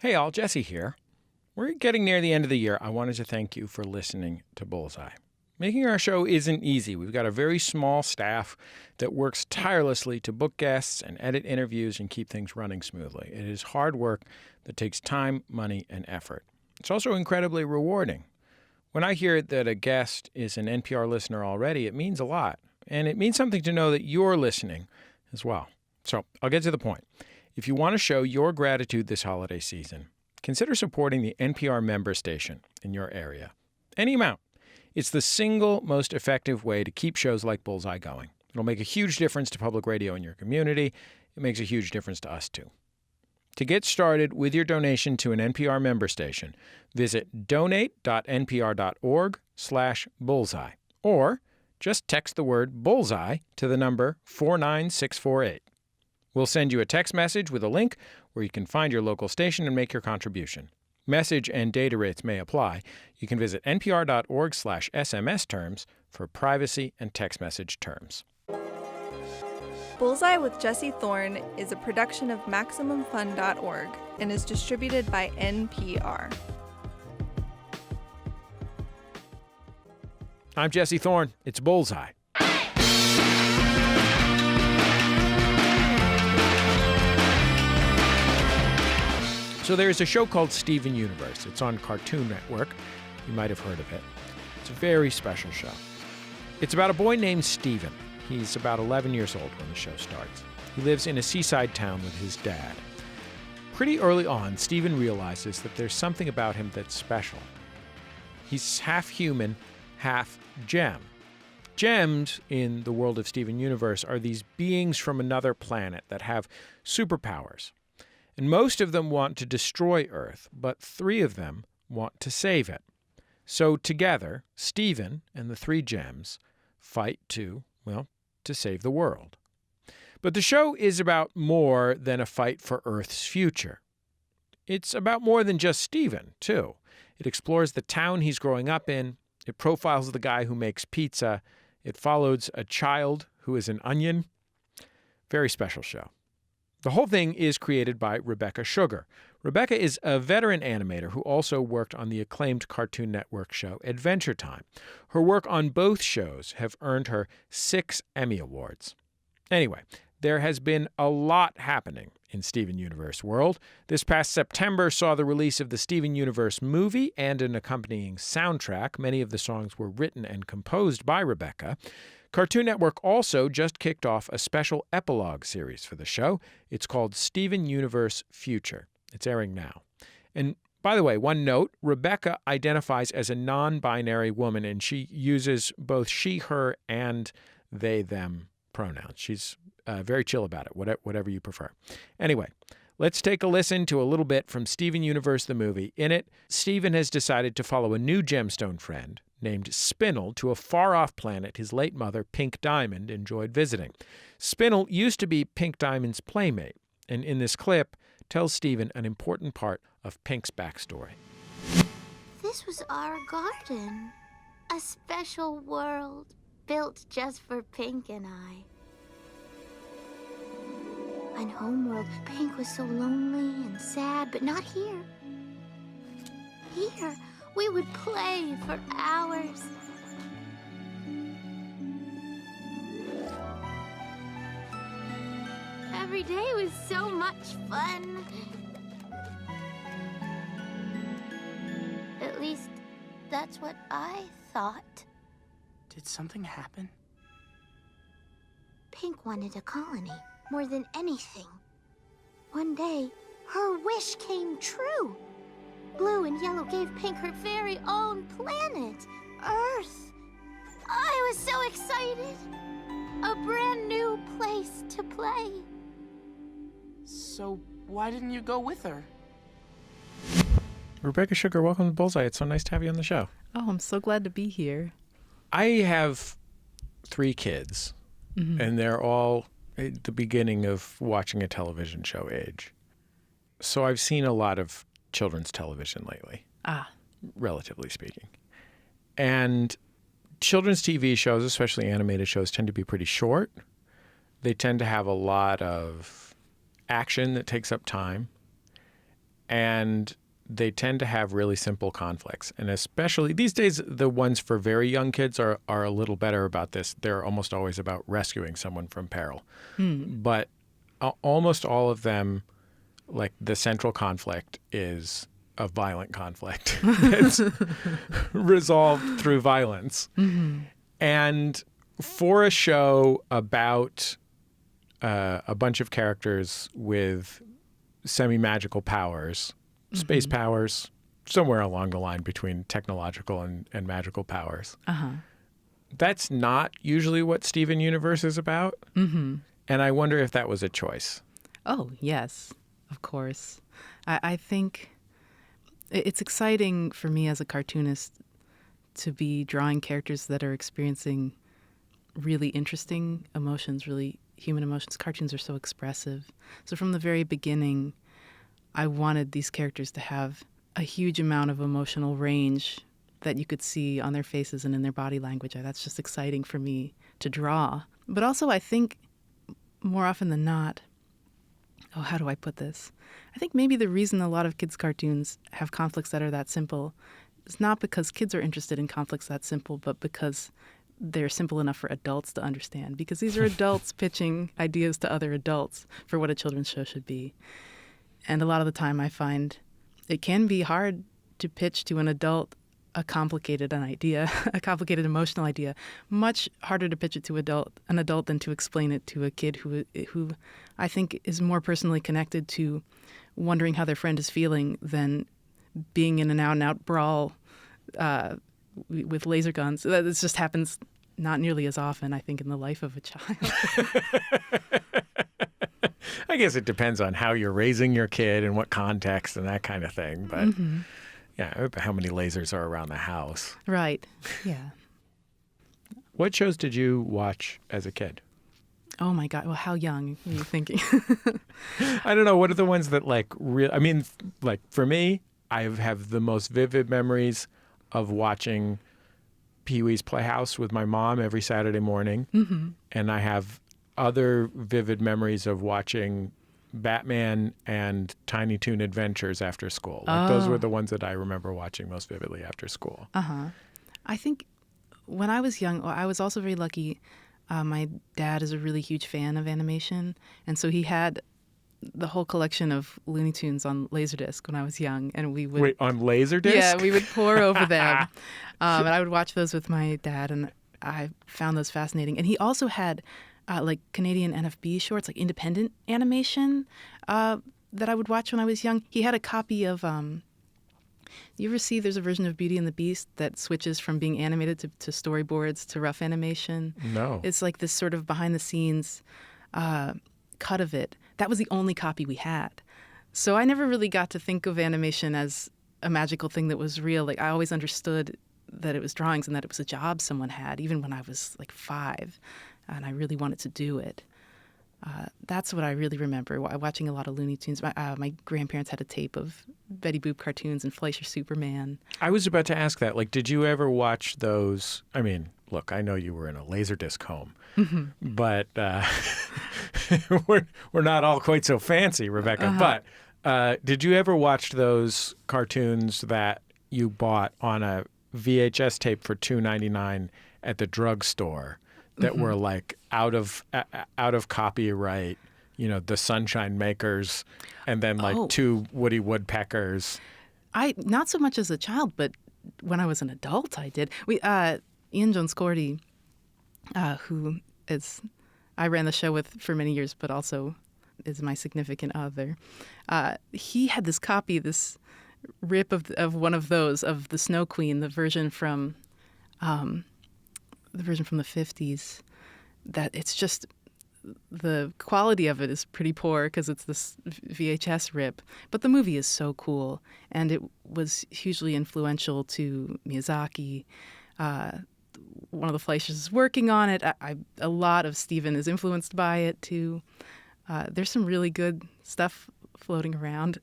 Hey all, Jesse here. We're getting near the end of the year. I wanted to thank you for listening to Bullseye. Making our show isn't easy. We've got a very small staff that works tirelessly to book guests and edit interviews and keep things running smoothly. It is hard work that takes time, money, and effort. It's also incredibly rewarding. When I hear that a guest is an NPR listener already, it means a lot. And it means something to know that you're listening as well. So I'll get to the point. If you want to show your gratitude this holiday season, consider supporting the NPR member station in your area. Any amount. It's the single most effective way to keep shows like Bullseye going. It'll make a huge difference to public radio in your community. It makes a huge difference to us, too. To get started with your donation to an NPR member station, visit donate.npr.org/bullseye or just text the word Bullseye to the number 49648. We'll send you a text message with a link where you can find your local station and make your contribution. Message and data rates may apply. You can visit npr.org/SMS terms for privacy and text message terms. Bullseye with Jesse Thorn is a production of MaximumFun.org and is distributed by NPR. I'm Jesse Thorn. It's Bullseye. So there's a show called Steven Universe. It's on Cartoon Network. You might have heard of it. It's a very special show. It's about a boy named Steven. He's about 11 years old when the show starts. He lives in a seaside town with his dad. Pretty early on, Steven realizes that there's something about him that's special. He's half human, half gem. Gems, in the world of Steven Universe, are these beings from another planet that have superpowers. And most of them want to destroy Earth, but 3 of them want to save it. So together, Steven and the 3 gems fight to save the world. But the show is about more than a fight for Earth's future. It's about more than just Steven, too. It explores the town he's growing up in. It profiles the guy who makes pizza. It follows a child who is an onion. Very special show. The whole thing is created by Rebecca Sugar. Rebecca is a veteran animator who also worked on the acclaimed Cartoon Network show Adventure Time. Her work on both shows have earned her 6 Emmy Awards. Anyway, there has been a lot happening in Steven Universe world. This past September saw the release of the Steven Universe movie and an accompanying soundtrack. Many of the songs were written and composed by Rebecca. Cartoon Network also just kicked off a special epilogue series for the show. It's called Steven Universe Future. It's airing now. And by the way, one note, Rebecca identifies as a non-binary woman, and she uses both she, her, and they, them pronouns. She's very chill about it, whatever you prefer. Anyway, let's take a listen to a little bit from Steven Universe, the movie. In it, Steven has decided to follow a new gemstone friend named Spinel to a far-off planet his late mother, Pink Diamond, enjoyed visiting. Spinel used to be Pink Diamond's playmate, and in this clip, tells Steven an important part of Pink's backstory. This was our garden. A special world built just for Pink and I. On Homeworld, Pink was so lonely and sad, but not here. Here, we would play for hours. Every day was so much fun. At least, that's what I thought. Did something happen? Pink wanted a colony more than anything. One day, her wish came true. Blue and Yellow gave Pink her very own planet, Earth. I was so excited. A brand new place to play. So why didn't you go with her? Rebecca Sugar, welcome to Bullseye. It's so nice to have you on the show. Oh, I'm so glad to be here. I have 3 kids, and they're all at the beginning of watching a television show age. So I've seen a lot of children's television lately, relatively speaking. And children's TV shows, especially animated shows, tend to be pretty short. They tend to have a lot of action that takes up time. and they tend to have really simple conflicts. And especially these days, the ones for very young kids are a little better about this. They're almost always about rescuing someone from peril. But almost all of them, like the central conflict is a violent conflict. It's resolved through violence. And for a show about a bunch of characters with semi-magical powers, space powers, somewhere along the line between technological and magical powers. That's not usually what Steven Universe is about. And I wonder if that was a choice. Oh, yes, of course. I think it's exciting for me as a cartoonist to be drawing characters that are experiencing really interesting emotions, really human emotions. Cartoons are so expressive. So from the very beginning, I wanted these characters to have a huge amount of emotional range that you could see on their faces and in their body language. That's just exciting for me to draw. But also, I think more often than not, how do I put this? I think maybe the reason a lot of kids' cartoons have conflicts that are that simple is not because kids are interested in conflicts that simple, but because they're simple enough for adults to understand. Because these are adults pitching ideas to other adults for what a children's show should be. And a lot of the time I find it can be hard to pitch to an adult a complicated emotional idea. Much harder to pitch it to an adult than to explain it to a kid who I think is more personally connected to wondering how their friend is feeling than being in an out-and-out brawl with laser guns. That just happens not nearly as often, I think, in the life of a child. I guess it depends on how you're raising your kid and what context and that kind of thing. But yeah, how many lasers are around the house. Right. Yeah. What shows did you watch as a kid? Oh my God. Well, how young are you thinking? I don't know. What are the ones that for me, I have the most vivid memories of watching Pee-wee's Playhouse with my mom every Saturday morning. And I have other vivid memories of watching Batman and Tiny Toon Adventures after school. Those were the ones that I remember watching most vividly after school. I think when I was young, I was also very lucky. My dad is a really huge fan of animation, and so he had the whole collection of Looney Tunes on Laserdisc when I was young, and we would... Wait, on Laserdisc? Yeah, we would pore over them. And I would watch those with my dad, and I found those fascinating. And he also had Canadian NFB shorts, like independent animation that I would watch when I was young. He had a copy of... you ever see there's a version of Beauty and the Beast that switches from being animated to storyboards to rough animation? No. It's like this sort of behind-the-scenes cut of it. That was the only copy we had. So I never really got to think of animation as a magical thing that was real. Like, I always understood that it was drawings and that it was a job someone had, even when I was like 5, and I really wanted to do it. That's what I really remember, watching a lot of Looney Tunes. My grandparents had a tape of Betty Boop cartoons and Fleischer Superman. I was about to ask that. Like, did you ever watch those? I mean, look, I know you were in a Laserdisc home, but we're not all quite so fancy, Rebecca. But did you ever watch those cartoons that you bought on a VHS tape for $2.99 at the drugstore that were like out of copyright? You know, the Sunshine Makers, and then like 2 Woody Woodpeckers. Not so much as a child, but when I was an adult, I did. Ian Jones Cordy, who is I ran the show with for many years, but also is my significant other. He had this copy, this rip of one of those of the Snow Queen, the version from the 50s. That it's just the quality of it is pretty poor because it's this VHS rip, but the movie is so cool, and it was hugely influential to Miyazaki. One of the Fleischers is working on it. A lot of Steven is influenced by it too. There's some really good stuff floating around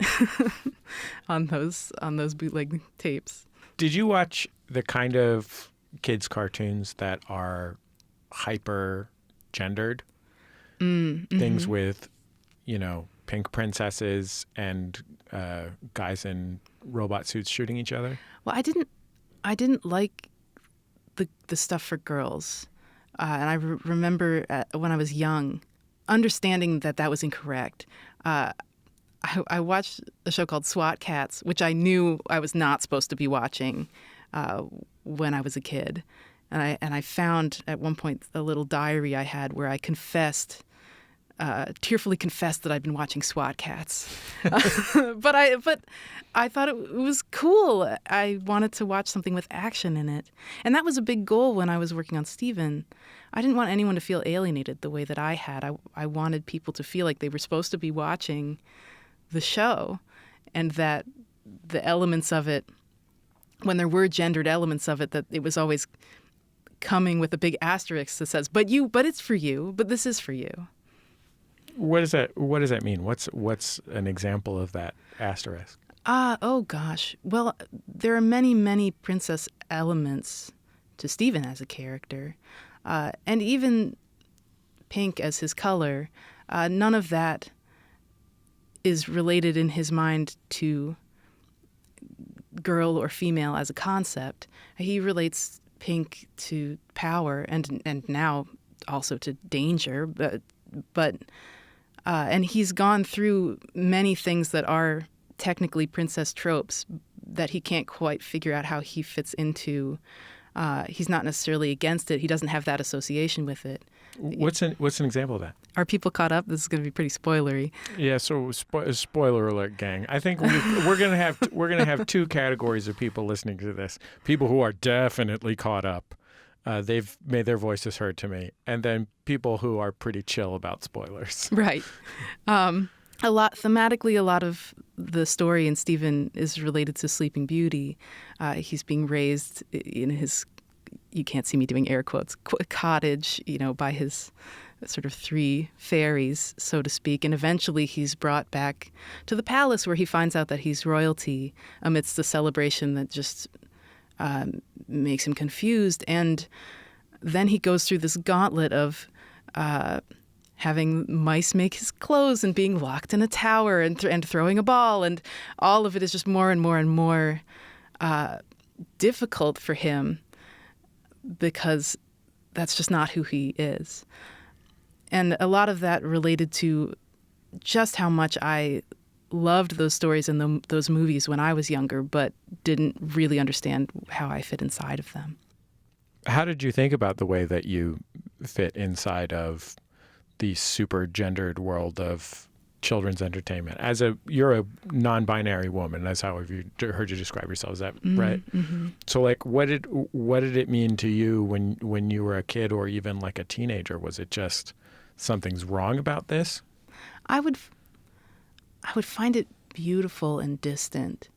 on those bootleg tapes. Did you watch the kind of kids' cartoons that are hyper gendered? Things with, pink princesses and guys in robot suits shooting each other? Well, I didn't like the stuff for girls, and I remember when I was young, understanding that was incorrect. I watched a show called SWAT Cats, which I knew I was not supposed to be watching when I was a kid, and I found at one point a little diary I had where I tearfully confessed that I'd been watching SWAT Cats. but I thought it was cool. I wanted to watch something with action in it. And that was a big goal when I was working on Steven. I didn't want anyone to feel alienated the way that I had. I wanted people to feel like they were supposed to be watching the show, and that the elements of it, when there were gendered elements of it, that it was always coming with a big asterisk that says, but it's for you, but this is for you. What does that mean? What's an example of that asterisk? Oh gosh. Well, there are many, many princess elements to Steven as a character. And even pink as his color, none of that is related in his mind to girl or female as a concept. He relates pink to power and now also to danger, but and he's gone through many things that are technically princess tropes that he can't quite figure out how he fits into. He's not necessarily against it. He doesn't have that association with it. What's an example of that? Are people caught up? This is going to be pretty spoilery. Yeah. So spoiler alert, gang. I think we're gonna have two categories of people listening to this: people who are definitely caught up. They've made their voices heard to me, and then people who are pretty chill about spoilers. Right. Thematically, a lot of the story in Steven is related to Sleeping Beauty. He's being raised in his, you can't see me doing air quotes, cottage, by his sort of three fairies, so to speak. And eventually he's brought back to the palace where he finds out that he's royalty amidst the celebration that just makes him confused. And then he goes through this gauntlet of having mice make his clothes and being locked in a tower and throwing a ball. And all of it is just more and more and more difficult for him because that's just not who he is. And a lot of that related to just how much I loved those stories and those movies when I was younger, but didn't really understand how I fit inside of them. How did you think about the way that you fit inside of the super gendered world of children's entertainment? You're a non-binary woman. That's how I've heard you describe yourself. Is that right? Mm-hmm. So, like, what did it mean to you when you were a kid or even like a teenager? Was it just something's wrong about this? I would find it beautiful and distant.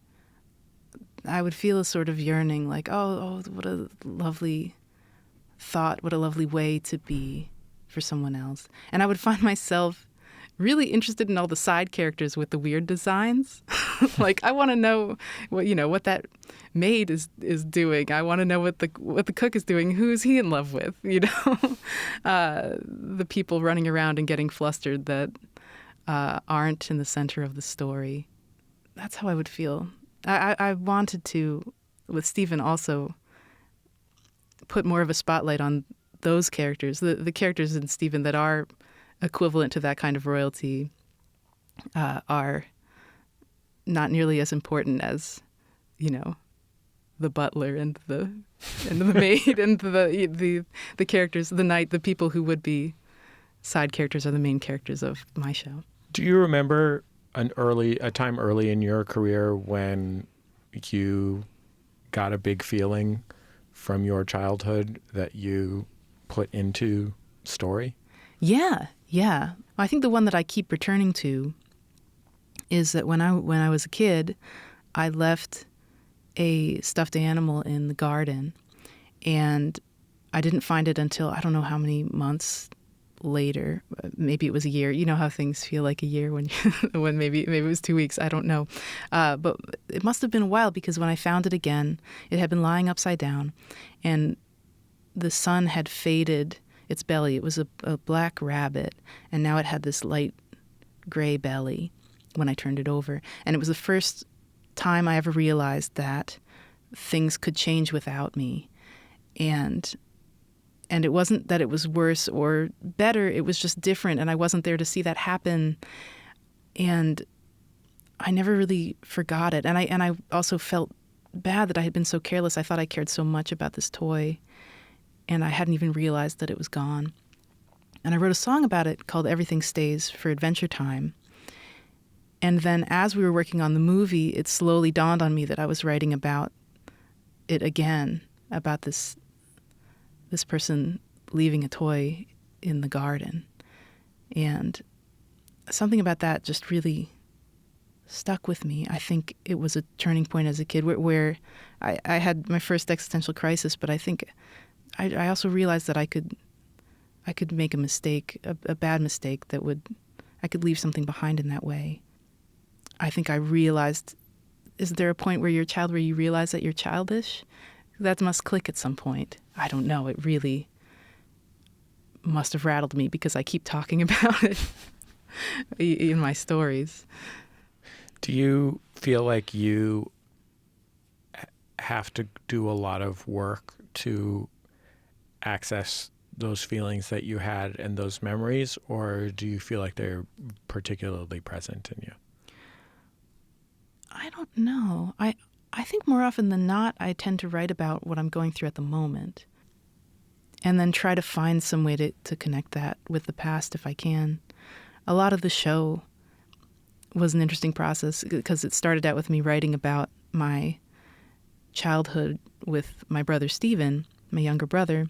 I would feel a sort of yearning, like, oh, what a lovely thought, what a lovely way to be for someone else. And I would find myself really interested in all the side characters with the weird designs. Like, I want to know what that maid is doing. I want to know what the cook is doing. Who is he in love with? The people running around and getting flustered that aren't in the center of the story. That's how I would feel. I wanted to, with Steven, also put more of a spotlight on those characters, the characters in Steven that are equivalent to that kind of royalty are not nearly as important as, the butler and the maid and the characters, the knight, the people who would be side characters are the main characters of my show. Do you remember a time early in your career when you got a big feeling from your childhood that you put into story? Yeah. I think the one that I keep returning to is that when I was a kid, I left a stuffed animal in the garden, and I didn't find it until I don't know how many months later. Maybe it was a year. You know how things feel like a year when maybe it was 2 weeks. I don't know. But it must have been a while, because when I found it again, it had been lying upside down, and the sun had faded its belly. It was a black rabbit, and now it had this light gray belly when I turned it over. And it was the first time I ever realized that things could change without me. And it wasn't that it was worse or better, it was just different, and I wasn't there to see that happen. And I never really forgot it. And I also felt bad that I had been so careless. I thought I cared so much about this toy, and I hadn't even realized that it was gone. And I wrote a song about it called Everything Stays for Adventure Time. And then as we were working on the movie, it slowly dawned on me that I was writing about it again, about this person leaving a toy in the garden. And something about that just really stuck with me. I think it was a turning point as a kid where I had my first existential crisis, but I think I also realized that I could make a mistake, a bad mistake I could leave something behind in that way. I think I realized, is there a point where you're a child where you realize that you're childish? That must click at some point. I don't know. It really must have rattled me because I keep talking about it in my stories. Do you feel like you have to do a lot of work to access those feelings that you had and those memories, or do you feel like they're particularly present in you? I don't know. I think more often than not, I tend to write about what I'm going through at the moment and then try to find some way to connect that with the past if I can. A lot of the show was an interesting process because it started out with me writing about my childhood with my brother Stephen, my younger brother,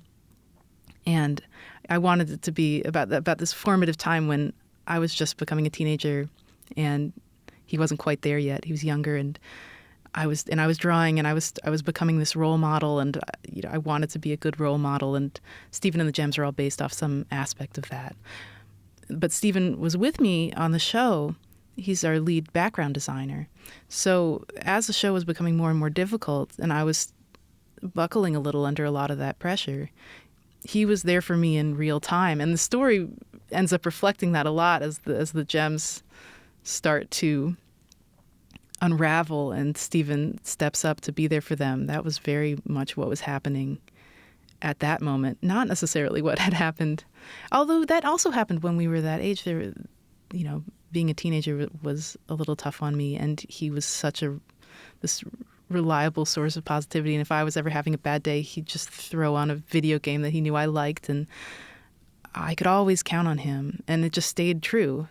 and I wanted it to be about this formative time when I was just becoming a teenager and he wasn't quite there yet. He was younger, and I was drawing, and I was becoming this role model, and I wanted to be a good role model. And Stephen and the Gems are all based off some aspect of that. But Stephen was with me on the show. He's our lead background designer. So as the show was becoming more and more difficult, and I was buckling a little under a lot of that pressure, he was there for me in real time. And the story ends up reflecting that a lot as the Gems start to unravel and Stephen steps up to be there for them. That was very much what was happening at that moment, not necessarily what had happened. Although that also happened when we were that age. There, being a teenager was a little tough on me, and he was this reliable source of positivity. And if I was ever having a bad day, he'd just throw on a video game that he knew I liked, and I could always count on him. And it just stayed true.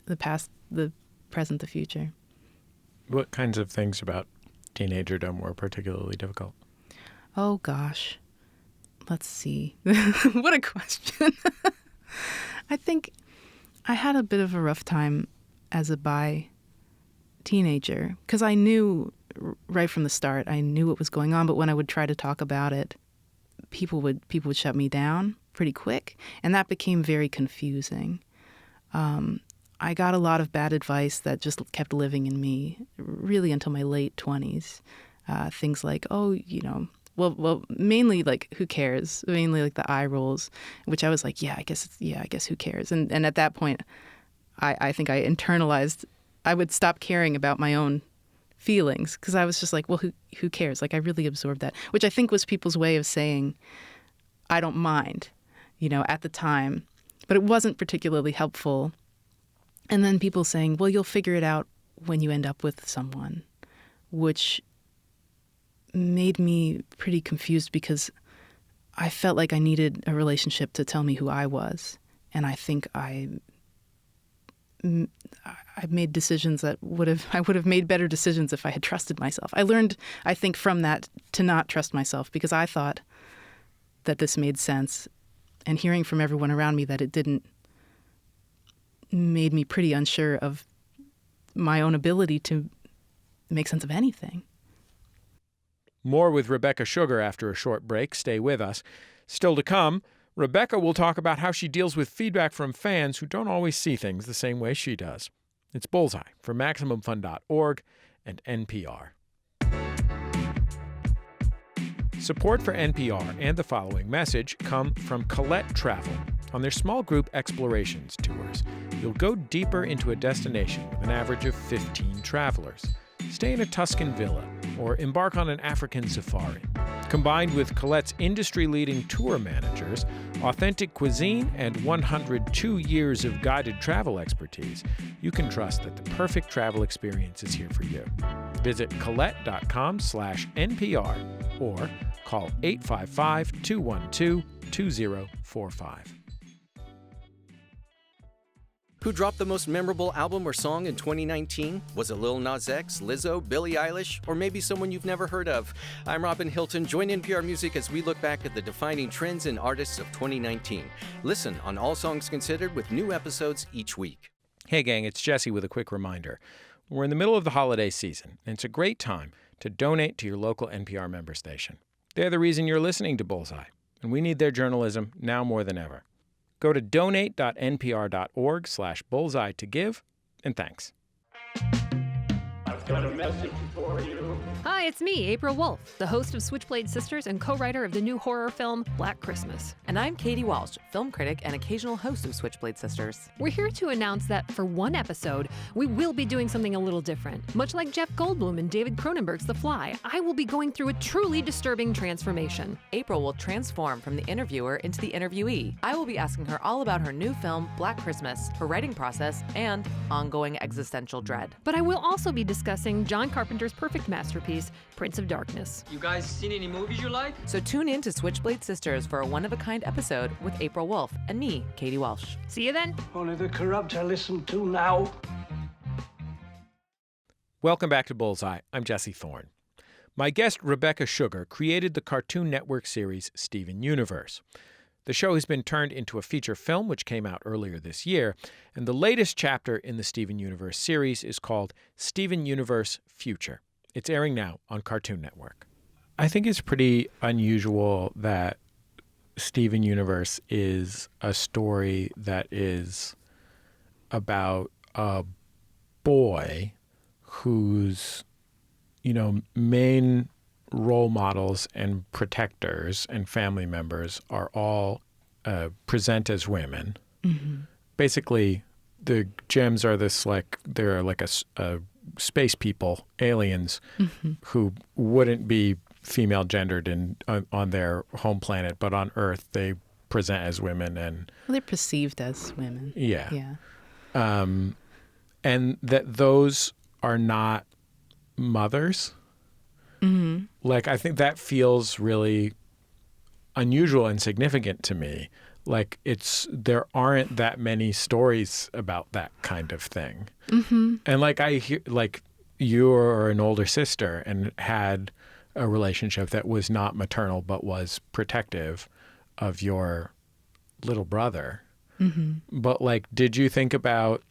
The past, the present, the future. What kinds of things about teenagerdom were particularly difficult? Oh, gosh. Let's see. What a question. I think I had a bit of a rough time as a bi teenager because I knew right from the start, I knew what was going on, but when I would try to talk about it, people would shut me down pretty quick, and that became very confusing. I got a lot of bad advice that just kept living in me, really until my late 20s. Things like, well, mainly like, who cares? Mainly like the eye rolls, which I was like, I guess who cares? And at that point, I think I internalized, I would stop caring about my own feelings because I was just like, well, who cares? Like, I really absorbed that, which I think was people's way of saying, I don't mind, at the time. But it wasn't particularly helpful. And then people saying, well, you'll figure it out when you end up with someone, which made me pretty confused because I felt like I needed a relationship to tell me who I was. And I think I made decisions that I would have made better decisions if I had trusted myself. I learned, I think, from that to not trust myself because I thought that this made sense. And hearing from everyone around me that it didn't made me pretty unsure of my own ability to make sense of anything. More with Rebecca Sugar after a short break. Stay with us. Still to come, Rebecca will talk about how she deals with feedback from fans who don't always see things the same way she does. It's Bullseye from MaximumFun.org and NPR. Support for NPR and the following message come from Colette Travel. On their small group explorations tours, you'll go deeper into a destination with an average of 15 travelers. Stay in a Tuscan villa or embark on an African safari. Combined with Colette's industry-leading tour managers, authentic cuisine, and 102 years of guided travel expertise, you can trust that the perfect travel experience is here for you. Visit colette.com/NPR or call 855-212-2045. Who dropped the most memorable album or song in 2019? Was it Lil Nas X, Lizzo, Billie Eilish, or maybe someone you've never heard of? I'm Robin Hilton. Join NPR Music as we look back at the defining trends and artists of 2019. Listen on All Songs Considered with new episodes each week. Hey gang, it's Jesse with a quick reminder. We're in the middle of the holiday season, and it's a great time to donate to your local NPR member station. They're the reason you're listening to Bullseye, and we need their journalism now more than ever. Go to donate.npr.org/bullseye to give, and thanks. I've got a message for you. Hi, it's me, April Wolf, the host of Switchblade Sisters and co-writer of the new horror film Black Christmas. And I'm Katie Walsh, film critic and occasional host of Switchblade Sisters. We're here to announce that for one episode, we will be doing something a little different. Much like Jeff Goldblum and David Cronenberg's The Fly, I will be going through a truly disturbing transformation. April will transform from the interviewer into the interviewee. I will be asking her all about her new film, Black Christmas, her writing process, and ongoing existential dread. But I will also be discussing John Carpenter's perfect masterpiece, Prince of Darkness. You guys seen any movies you like? So tune in to Switchblade Sisters for a one-of-a-kind episode with April Wolf and me, Katie Walsh. See you then. Only the corrupt I listen to now. Welcome back to Bullseye. I'm Jesse Thorn. My guest, Rebecca Sugar, created the Cartoon Network series Steven Universe. The show has been turned into a feature film, which came out earlier this year, and the latest chapter in the Steven Universe series is called Steven Universe Future. It's airing now on Cartoon Network. I think it's pretty unusual that Steven Universe is a story that is about a boy whose, main role models and protectors and family members are all present as women. Mm-hmm. Basically, the gems are they're like a space people, aliens, mm-hmm. who wouldn't be female gendered on their home planet, but on Earth they present as women, and they're perceived as women. Yeah. And that those are not mothers. Mm-hmm. I think that feels really unusual and significant to me. There aren't that many stories about that kind of thing. Mm-hmm. And I hear, you're an older sister and had a relationship that was not maternal but was protective of your little brother. Mm-hmm. But did you think about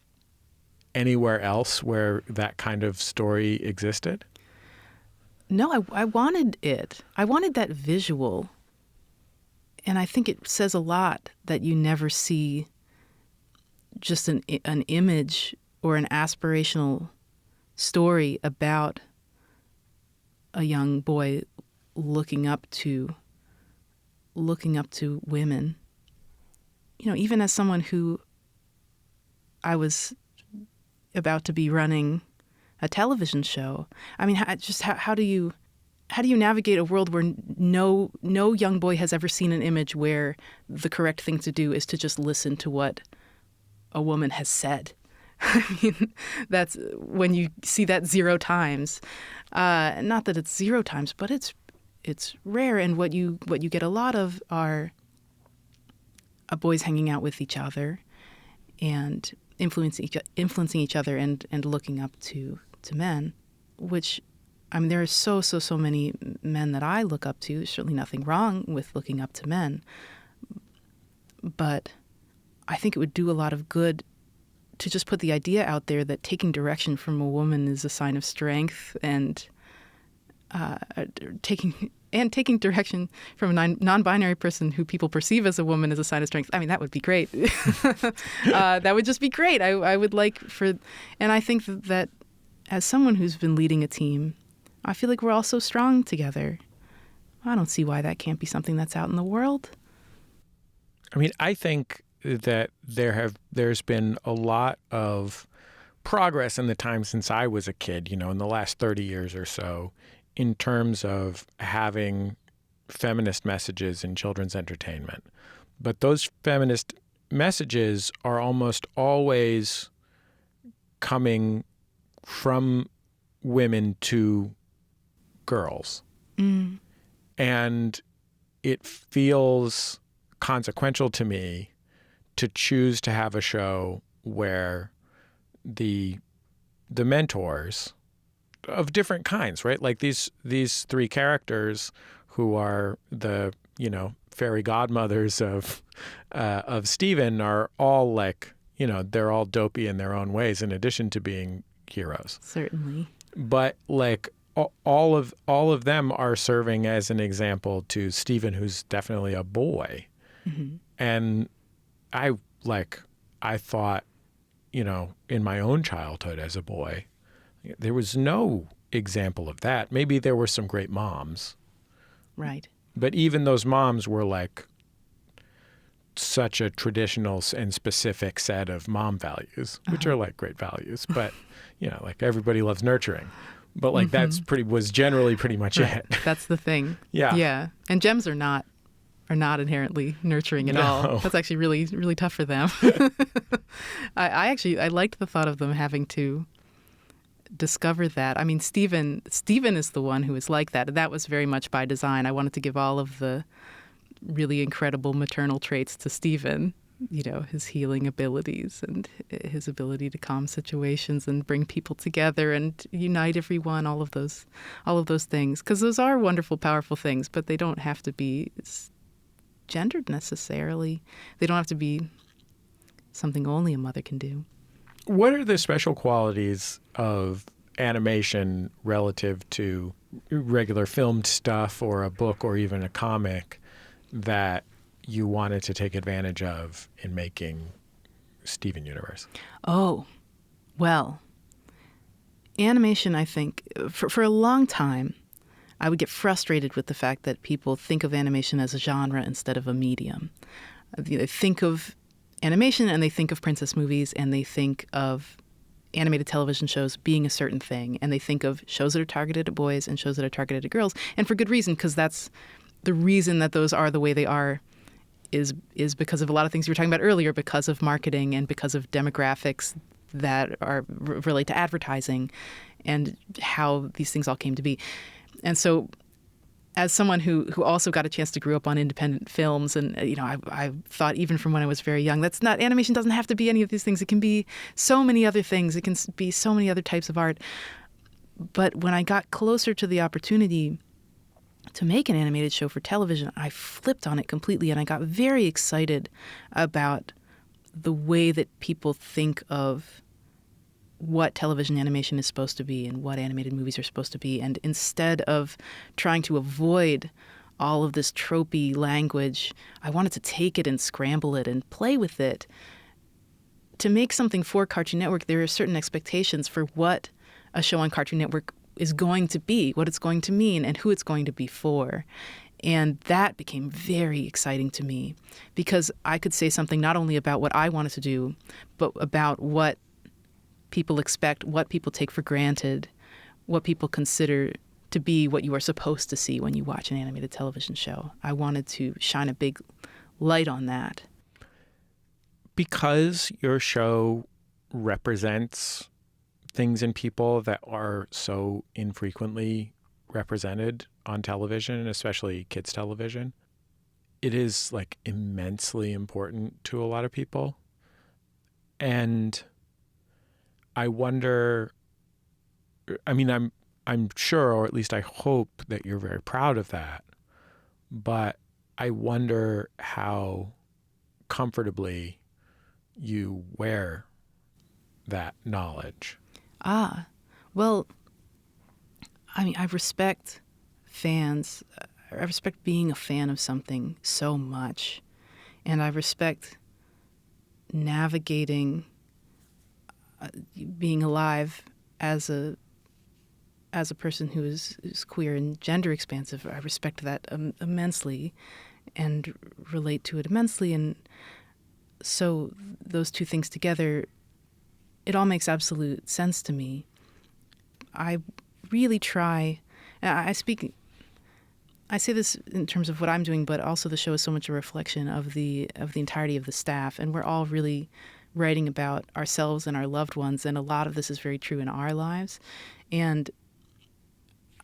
anywhere else where that kind of story existed? No, I wanted it. I wanted that visual. And I think it says a lot that you never see just an image or an aspirational story about a young boy looking up to women. Even as someone who I was about to be running a television show. I mean, how do you navigate a world where no young boy has ever seen an image where the correct thing to do is to just listen to what a woman has said? I mean, that's when you see that 0 times. Not that it's 0 times, but it's rare. And what you get a lot of are boys hanging out with each other and influencing each other and looking up to men, which, I mean, there are so many men that I look up to. There's certainly nothing wrong with looking up to men. But I think it would do a lot of good to just put the idea out there that taking direction from a woman is a sign of strength, and taking direction from a non-binary person who people perceive as a woman is a sign of strength. I mean, that would be great. That would just be great. I would like and I think that as someone who's been leading a team, I feel like we're all so strong together. I don't see why that can't be something that's out in the world. I mean, I think that there's been a lot of progress in the time since I was a kid, in the last 30 years or so, in terms of having feminist messages in children's entertainment. But those feminist messages are almost always coming from women to girls. Mm. And it feels consequential to me to choose to have a show where the mentors of different kinds, right? Like these three characters who are the, fairy godmothers of Stephen are all like, they're all dopey in their own ways in addition to being heroes. Certainly. But like all of them are serving as an example to Stephen, who's definitely a boy. Mm-hmm. And I thought, in my own childhood as a boy, there was no example of that. Maybe there were some great moms. Right. But even those moms were like such a traditional and specific set of mom values, which are like great values. But, like everybody loves nurturing. But like was generally pretty much it. That's the thing. Yeah. Yeah. And gems are not inherently nurturing at all. That's actually really, really tough for them. I liked the thought of them having to discover that. I mean, Stephen is the one who is like that. And that was very much by design. I wanted to give all of the really incredible maternal traits to Stephen, his healing abilities and his ability to calm situations and bring people together and unite everyone, all of those things. Because those are wonderful, powerful things, but they don't have to be gendered necessarily. They don't have to be something only a mother can do. What are the special qualities of animation relative to regular filmed stuff or a book or even a comic that you wanted to take advantage of in making Steven Universe? Oh, well, animation, I think, for a long time, I would get frustrated with the fact that people think of animation as a genre instead of a medium. They think of animation and they think of princess movies and they think of animated television shows being a certain thing, and they think of shows that are targeted at boys and shows that are targeted at girls, and for good reason, because that's the reason that those are the way they are is because of a lot of things you were talking about earlier, because of marketing and because of demographics that are relate to advertising and how these things all came to be. And so as someone who also got a chance to grow up on independent films, and I thought even from when I was very young, animation doesn't have to be any of these things. It can be so many other things. It can be so many other types of art. But when I got closer to the opportunity to make an animated show for television, I flipped on it completely, and I got very excited about the way that people think of what television animation is supposed to be and what animated movies are supposed to be. And instead of trying to avoid all of this tropey language, I wanted to take it and scramble it and play with it. To make something for Cartoon Network, there are certain expectations for what a show on Cartoon Network is going to be, what it's going to mean, and who it's going to be for. And that became very exciting to me because I could say something not only about what I wanted to do, but about what people expect, what people take for granted, what people consider to be what you are supposed to see when you watch an animated television show. I wanted to shine a big light on that. Because your show represents things and people that are so infrequently represented on television, especially kids' television, it is like immensely important to a lot of people. And I wonder, I mean, I'm sure, or at least I hope that you're very proud of that, but I wonder how comfortably you wear that knowledge. Well, I mean, I respect fans. I respect being a fan of something so much. And I respect navigating being alive as a person who is queer and gender expansive. I respect that immensely and relate to it immensely. And So those two things together, it all makes absolute sense to me. I really try, I say this in terms of what I'm doing, but also the show is so much a reflection of the entirety of the staff, and we're all really writing about ourselves and our loved ones, and a lot of this is very true in our lives. And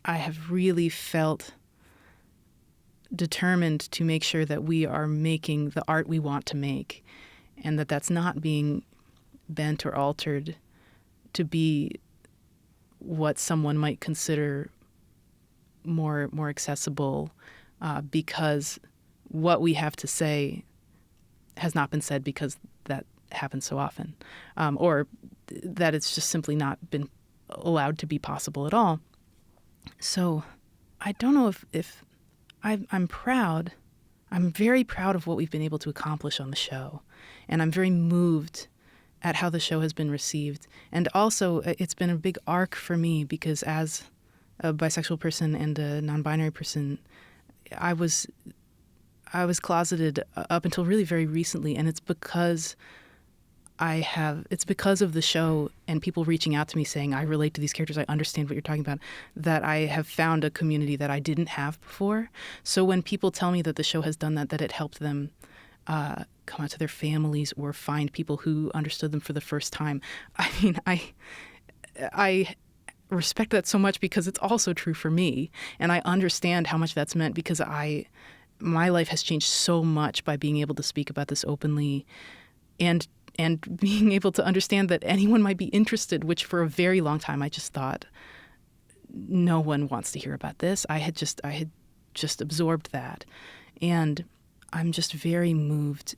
I have really felt determined to make sure that we are making the art we want to make, and that that's not being bent or altered to be what someone might consider more accessible, because what we have to say has not been said because that happens so often, or that it's just simply not been allowed to be possible at all. So I don't know if I'm proud. I'm very proud of what we've been able to accomplish on the show, and I'm very moved at how the show has been received. And also, it's been a big arc for me because as a bisexual person and a non-binary person, I was closeted up until really very recently, and it's because of the show and people reaching out to me saying, I relate to these characters, I understand what you're talking about, that I have found a community that I didn't have before. So when people tell me that the show has done that it helped them come out to their families or find people who understood them for the first time, I mean, I respect that so much because it's also true for me. And I understand how much that's meant because my life has changed so much by being able to speak about this openly and being able to understand that anyone might be interested, which for a very long time I just thought no one wants to hear about this. I had just absorbed that. And I'm just very moved.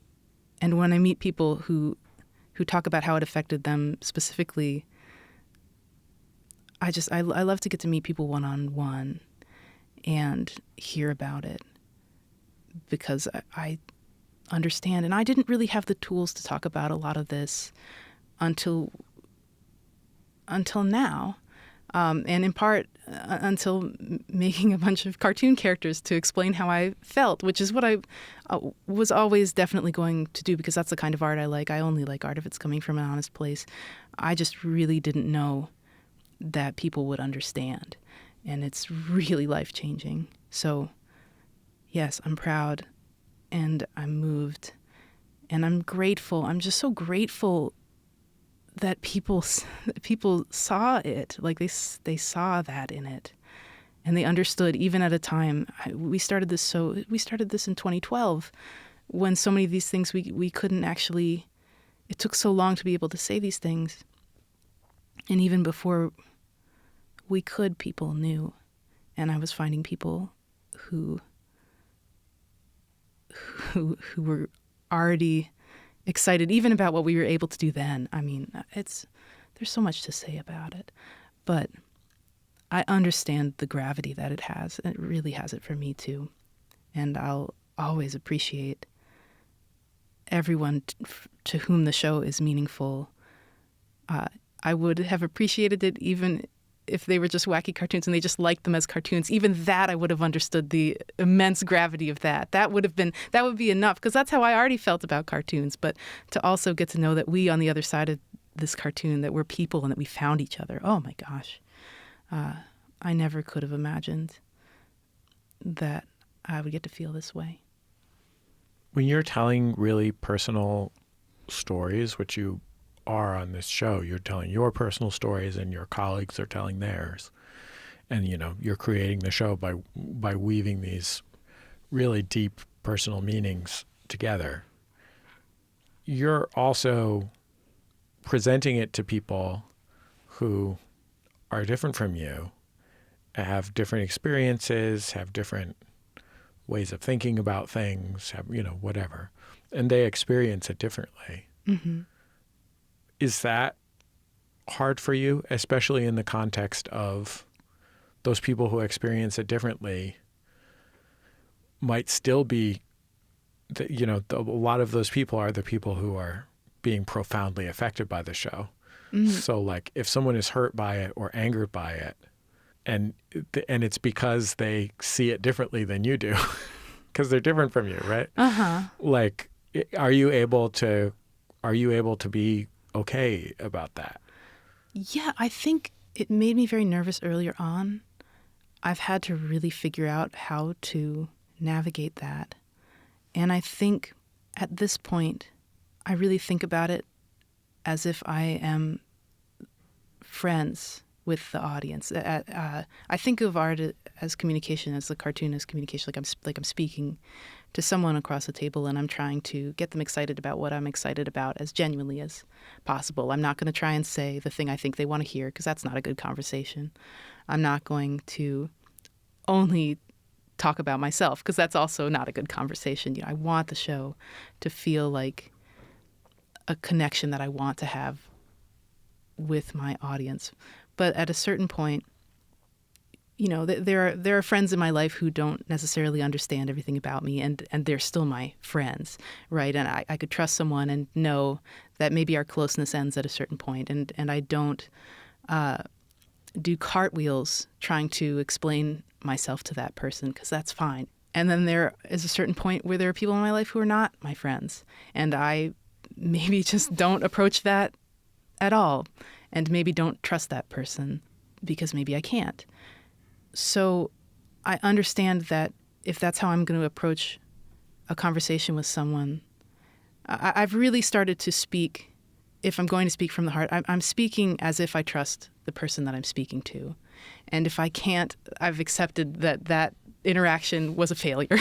And when I meet people who talk about how it affected them specifically, I love to get to meet people one-on-one and hear about it because I understand. And I didn't really have the tools to talk about a lot of this until now. And in part until making a bunch of cartoon characters to explain how I felt, which is what I was always definitely going to do because that's the kind of art I like. I only like art if it's coming from an honest place. I just really didn't know that people would understand. And it's really life-changing. So, yes, I'm proud and I'm moved and I'm grateful. I'm just so grateful that people saw it, like they saw that in it, and they understood. Even at a time, we started this in 2012, when so many of these things we couldn't actually. It took so long to be able to say these things, and even before we could, people knew, and I was finding people who were already excited even about what we were able to do then. I mean, there's so much to say about it, but I understand the gravity that it has. It really has it for me too. And I'll always appreciate everyone to whom the show is meaningful. I would have appreciated it even if they were just wacky cartoons and they just liked them as cartoons. Even that I would have understood the immense gravity of that. That would be enough, because that's how I already felt about cartoons. But to also get to know that we on the other side of this cartoon, that we're people and that we found each other. Oh my gosh. I never could have imagined that I would get to feel this way. When you're telling really personal stories, which you are on this show, you're telling your personal stories and your colleagues are telling theirs, and you're creating the show by weaving these really deep personal meanings together. You're also presenting it to people who are different from you, have different experiences, have different ways of thinking about things, have whatever, and they experience it differently. Mm-hmm. Is that hard for you, especially in the context of those people who experience it differently might still be, a lot of those people are the people who are being profoundly affected by the show. Mm-hmm. So like if someone is hurt by it or angered by it, and it's because they see it differently than you do, because they're different from you, right? Uh-huh. Like Are you able to be okay about that? Yeah, I think it made me very nervous earlier on. I've had to really figure out how to navigate that. And I think at this point, I really think about it as if I am friends with the audience. I think of art as communication, as the cartoon as communication, like I'm speaking to someone across the table, and I'm trying to get them excited about what I'm excited about as genuinely as possible. I'm not going to try and say the thing I think they want to hear, because that's not a good conversation. I'm not going to only talk about myself, because that's also not a good conversation. I want the show to feel like a connection that I want to have with my audience. But at a certain point, there are friends in my life who don't necessarily understand everything about me, and they're still my friends, right? And I could trust someone and know that maybe our closeness ends at a certain point, and I don't do cartwheels trying to explain myself to that person, because that's fine. And then there is a certain point where there are people in my life who are not my friends, and I maybe just don't approach that at all, and maybe don't trust that person because maybe I can't. So I understand that if that's how I'm going to approach a conversation with someone, I've really started to speak, if I'm going to speak from the heart, I'm speaking as if I trust the person that I'm speaking to. And if I can't, I've accepted that interaction was a failure.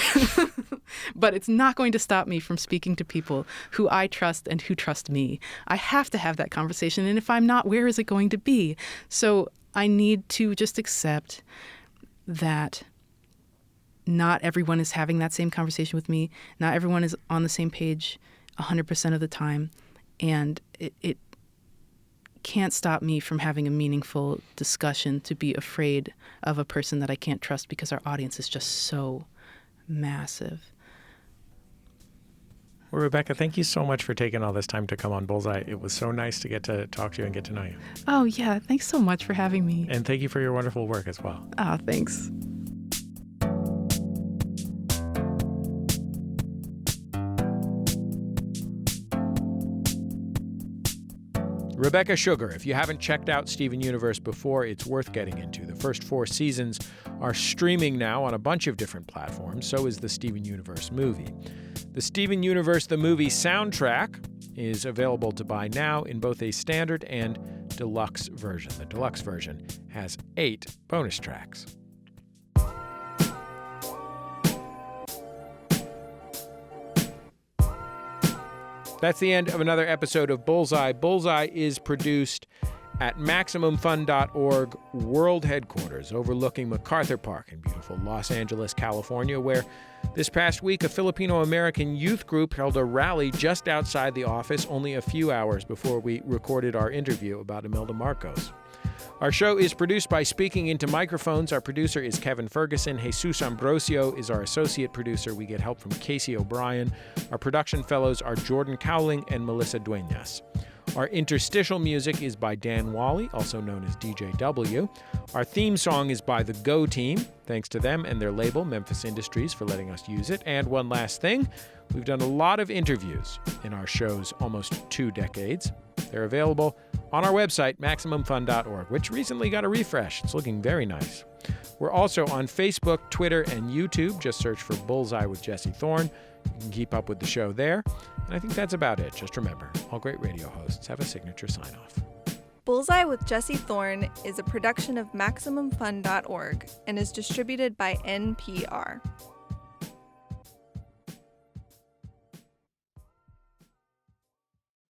But it's not going to stop me from speaking to people who I trust and who trust me. I have to have that conversation. And if I'm not, where is it going to be? So I need to just accept that not everyone is having that same conversation with me. Not everyone is on the same page 100% of the time. And it can't stop me from having a meaningful discussion to be afraid of a person that I can't trust, because our audience is just so massive. Well, Rebecca, thank you so much for taking all this time to come on Bullseye. It was so nice to get to talk to you and get to know you. Oh, yeah. Thanks so much for having me. And thank you for your wonderful work as well. Oh, thanks. Rebecca Sugar. If you haven't checked out Steven Universe before, it's worth getting into. The first 4 seasons are streaming now on a bunch of different platforms. So is the Steven Universe movie. The Steven Universe the movie soundtrack is available to buy now in both a standard and deluxe version. The deluxe version has 8 bonus tracks. That's the end of another episode of Bullseye. Bullseye is produced at MaximumFun.org World Headquarters, overlooking MacArthur Park in beautiful Los Angeles, California, where this past week a Filipino-American youth group held a rally just outside the office only a few hours before we recorded our interview about Imelda Marcos. Our show is produced by Speaking Into Microphones. Our producer is Kevin Ferguson. Jesus Ambrosio is our associate producer. We get help from Casey O'Brien. Our production fellows are Jordan Cowling and Melissa Duenas. Our interstitial music is by Dan Wally, also known as DJW. Our theme song is by the Go Team. Thanks to them and their label, Memphis Industries, for letting us use it. And one last thing, we've done a lot of interviews in our show's almost 2 decades. They're available on our website, MaximumFun.org, which recently got a refresh. It's looking very nice. We're also on Facebook, Twitter, and YouTube. Just search for Bullseye with Jesse Thorn. You can keep up with the show there. And I think that's about it. Just remember, all great radio hosts have a signature sign-off. Bullseye with Jesse Thorn is a production of MaximumFun.org and is distributed by NPR.